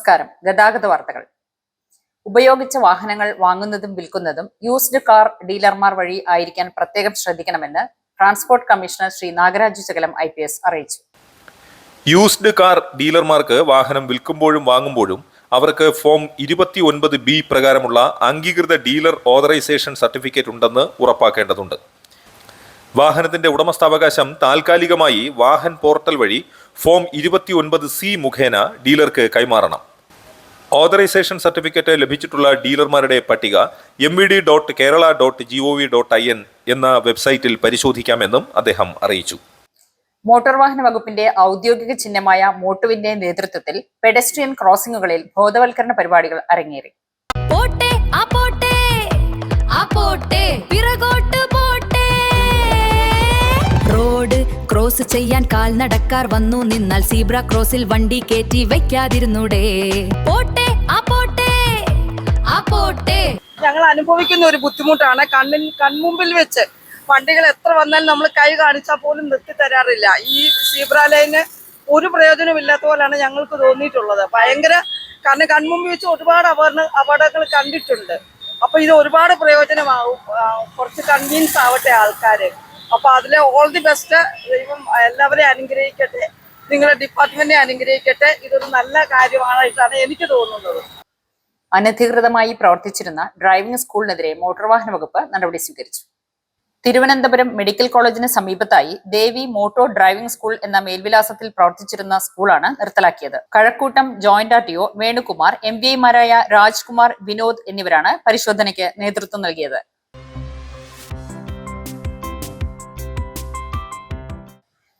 നമസ്കാരം. ഗതാഗത വാർത്തകൾ. ഉപയോഗിച്ച വാഹനങ്ങൾ വാങ്ങുന്നതും വിൽക്കുന്നതും യൂസ്ഡ് കാർ ഡീലർമാർ വഴി ആയിരിക്കാൻ പ്രത്യേകം ശ്രദ്ധിക്കണമെന്ന് transport commissioner Shri Nagaraju Chakalam IPS അറിയിച്ചു. യൂസ്ഡ് കാർ ഡീലർമാർക്ക് വാഹനം വിൽക്കുമ്പോഴും വാങ്ങുമ്പോഴും അവർക്ക് ഫോം 29B പ്രകാരമുള്ള അംഗീകൃത ഡീലർ ഓതറൈസേഷൻ സർട്ടിഫിക്കറ്റ് ഉണ്ടെന്ന് ഉറപ്പാക്കേണ്ടതുണ്ട്. വാഹനത്തിന്റെ ഉടമസ്ഥാവകാശം താൽക്കാലികമായി വാഹൻ പോർട്ടൽ വഴി ഫോം 29C മുഖേന ഡീലർക്ക് കൈമാറണം. ഓതറൈസേഷൻ സർട്ടിഫിക്കറ്റ് ലഭിച്ചിട്ടുള്ള ഡീലർമാരുടെ പട്ടിക mvd.kerala.gov.in എന്ന വെബ്സൈറ്റിൽ പരിശോധിക്കാമെന്നും അദ്ദേഹം അറിയിച്ചു. മോട്ടോർ വാഹന വകുപ്പിന്റെ ഔദ്യോഗിക ചിഹ്നമായ മോട്ടുവിന്റെ നേതൃത്വത്തിൽ പെഡസ്ട്രിയൻ ക്രോസിംഗുകളിൽ ബോധവൽക്കരണ പരിപാടികൾ അരങ്ങേറി. റോഡ് ക്രോസ് ചെയ്യാൻ കാൽനടക്കാർ വന്നു നിന്നാൽ സീബ്ര ക്രോസിൽ വണ്ടി കയറ്റി വെക്കാതിരുന്നൂടെ. ഞങ്ങൾ അനുഭവിക്കുന്ന ഒരു ബുദ്ധിമുട്ടാണ്. കൺമുമ്പിൽ വെച്ച് വണ്ടികൾ എത്ര വന്നാലും നമ്മൾ കൈ കാണിച്ചാൽ പോലും നിർത്തി തരാറില്ല. ഈ സീബ്ര ലൈന് ഒരു പ്രയോജനമില്ലാത്ത പോലാണ് ഞങ്ങൾക്ക് തോന്നിയിട്ടുള്ളത്. കാരണം കൺമുമ്പിൽ വെച്ച് ഒരുപാട് അപകടങ്ങൾ കണ്ടിട്ടുണ്ട്. അപ്പൊ ഇത് ഒരുപാട് പ്രയോജനമാവും. കുറച്ച് കൺവീൻസ് ആവട്ടെ ആൾക്കാര്. അപ്പൊ അതിലെ ഓൾ ദി ബെസ്റ്റ്. ദൈവം എല്ലാവരെയും അനുഗ്രഹിക്കട്ടെ, നിങ്ങളുടെ ഡിപ്പാർട്ട്മെന്റിനെ അനുഗ്രഹിക്കട്ടെ. ഇതൊരു നല്ല കാര്യമായിട്ടാണ് എനിക്ക് തോന്നുന്നത്. അനധികൃതമായി പ്രവർത്തിച്ചിരുന്ന ഡ്രൈവിംഗ് സ്കൂളിനെതിരെ മോട്ടോർ വാഹന വകുപ്പ് നടപടി സ്വീകരിച്ചു. തിരുവനന്തപുരം മെഡിക്കൽ കോളേജിന് സമീപത്തായി ദേവി മോട്ടോർ ഡ്രൈവിംഗ് സ്കൂൾ എന്ന മേൽവിലാസത്തിൽ പ്രവർത്തിച്ചിരുന്ന സ്കൂളാണ് നിർത്തലാക്കിയത്. കഴക്കൂട്ടം ജോയിന്റ് RTO വേണുകുമാർ, MVIമാരായ രാജ്കുമാർ, വിനോദ് എന്നിവരാണ് പരിശോധനയ്ക്ക് നേതൃത്വം നൽകിയത്.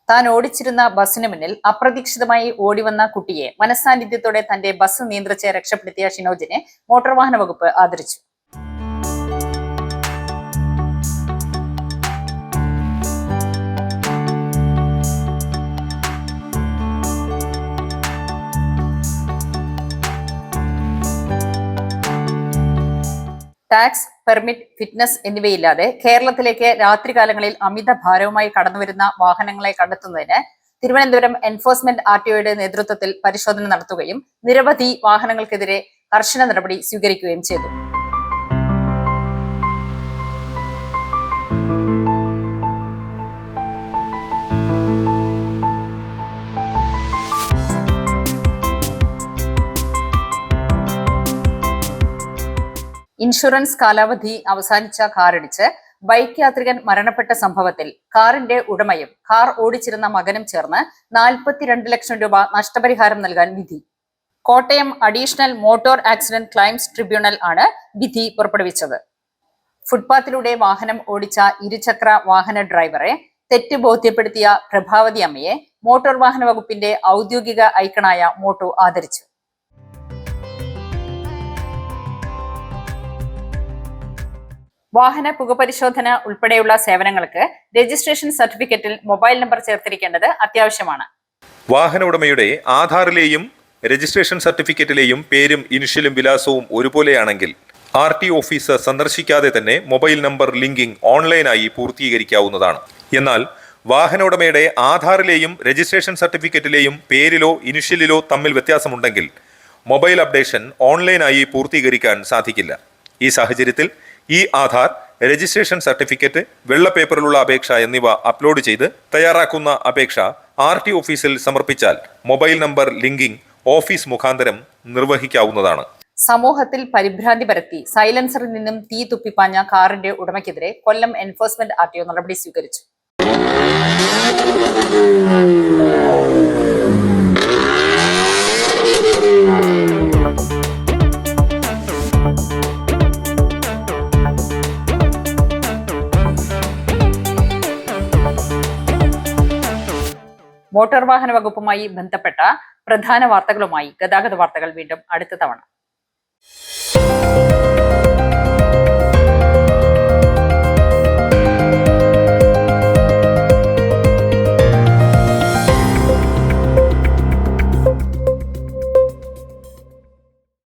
താൻ ഓടിച്ചിരുന്ന ബസ്സിന് മുന്നിൽ അപ്രതീക്ഷിതമായി ഓടിവന്ന കുട്ടിയെ മനസ്സാന്നിധ്യത്തോടെ തന്റെ ബസ് നിയന്ത്രിച്ച് രക്ഷപ്പെടുത്തിയ ഷിനോജിനെ മോട്ടോർ വാഹന വകുപ്പ് ആദരിച്ചു. ടാക്സ്, പെർമിറ്റ്, ഫിറ്റ്നസ് എന്നിവയില്ലാതെ കേരളത്തിലേക്ക് രാത്രികാലങ്ങളിൽ അമിത ഭാരവുമായി കടന്നുവരുന്ന വാഹനങ്ങളെ കണ്ടെത്തുന്നതിന് തിരുവനന്തപുരം എൻഫോഴ്സ്മെന്റ് RTOയുടെ നേതൃത്വത്തിൽ പരിശോധന നടത്തുകയും നിരവധി വാഹനങ്ങൾക്കെതിരെ കർശന നടപടി സ്വീകരിക്കുകയും ചെയ്തു. ഇൻഷുറൻസ് കാലാവധി അവസാനിച്ച കാറിടിച്ച് ബൈക്ക് യാത്രികൻ മരണപ്പെട്ട സംഭവത്തിൽ കാറിന്റെ ഉടമയും കാർ ഓടിച്ചിരുന്ന മകനും ചേർന്ന് 42 ലക്ഷം രൂപ നഷ്ടപരിഹാരം നൽകാൻ വിധി. Kottayam additional motor accident climbs tribunal ആണ് വിധി പുറപ്പെടുവിച്ചത്. ഫുട്പാത്തിലൂടെ വാഹനം ഓടിച്ച ഇരുചക്ര വാഹന ഡ്രൈവറെ തെറ്റ് ബോധ്യപ്പെടുത്തിയ പ്രഭാവതി അമ്മയെ മോട്ടോർ വാഹന വകുപ്പിന്റെ ഔദ്യോഗിക ഐക്കണായ മോട്ടോ ആദരിച്ചു. വാഹന പുകപരിശോധന ഉൾപ്പെടെയുള്ള സേവനങ്ങൾക്ക് രജിസ്ട്രേഷൻ സർട്ടിഫിക്കറ്റിൽ മൊബൈൽ നമ്പർ ചേർത്തിരിക്കേണ്ടത് അത്യാവശ്യമാണ്. വാഹന ഉടമയുടെ ആധാറിലെയും രജിസ്ട്രേഷൻ സർട്ടിഫിക്കറ്റിലെയും പേരും ഇനിഷ്യലും വിലാസവും ഒരുപോലെയാണെങ്കിൽ RTO ഓഫീസ് സന്ദർശിക്കാതെ തന്നെ മൊബൈൽ നമ്പർ ലിങ്കിംഗ് ഓൺലൈനായി പൂർത്തീകരിക്കാവുന്നതാണ്. എന്നാൽ വാഹന ഉടമയുടെ ആധാറിലെയും രജിസ്ട്രേഷൻ സർട്ടിഫിക്കറ്റിലെയും പേരിലോ ഇനിഷ്യലിലോ തമ്മിൽ വ്യത്യാസമുണ്ടെങ്കിൽ മൊബൈൽ അപ്ഡേഷൻ ഓൺലൈനായി പൂർത്തീകരിക്കാൻ സാധിക്കില്ല. ഈ സാഹചര്യത്തിൽ ആധാർ, രജിസ്ട്രേഷൻ സർട്ടിഫിക്കറ്റ്, വെള്ള പേപ്പറിലുള്ള അപേക്ഷ എന്നിവ അപ്ലോഡ് ചെയ്ത് തയ്യാറാക്കുന്ന അപേക്ഷ RTO ഓഫീസിൽ സമർപ്പിച്ചാൽ മൊബൈൽ നമ്പർ ലിങ്കിംഗ് ഓഫീസ് മുഖാന്തരം നിർവഹിക്കാവുന്നതാണ്. സമൂഹത്തിൽ പരിഭ്രാന്തി പരത്തി സൈലൻസറിൽ നിന്നും തീ തുപ്പിപ്പാഞ്ഞ കാറിന്റെ ഉടമയ്ക്കെതിരെ കൊല്ലം എൻഫോഴ്സ്മെന്റ് RTO നടപടി സ്വീകരിച്ചു. മോട്ടോർ വാഹന വകുപ്പുമായി ബന്ധപ്പെട്ട പ്രധാന വാർത്തകളുമായി ഗതാഗത വാർത്തകൾ വീണ്ടും അടുത്ത തവണ.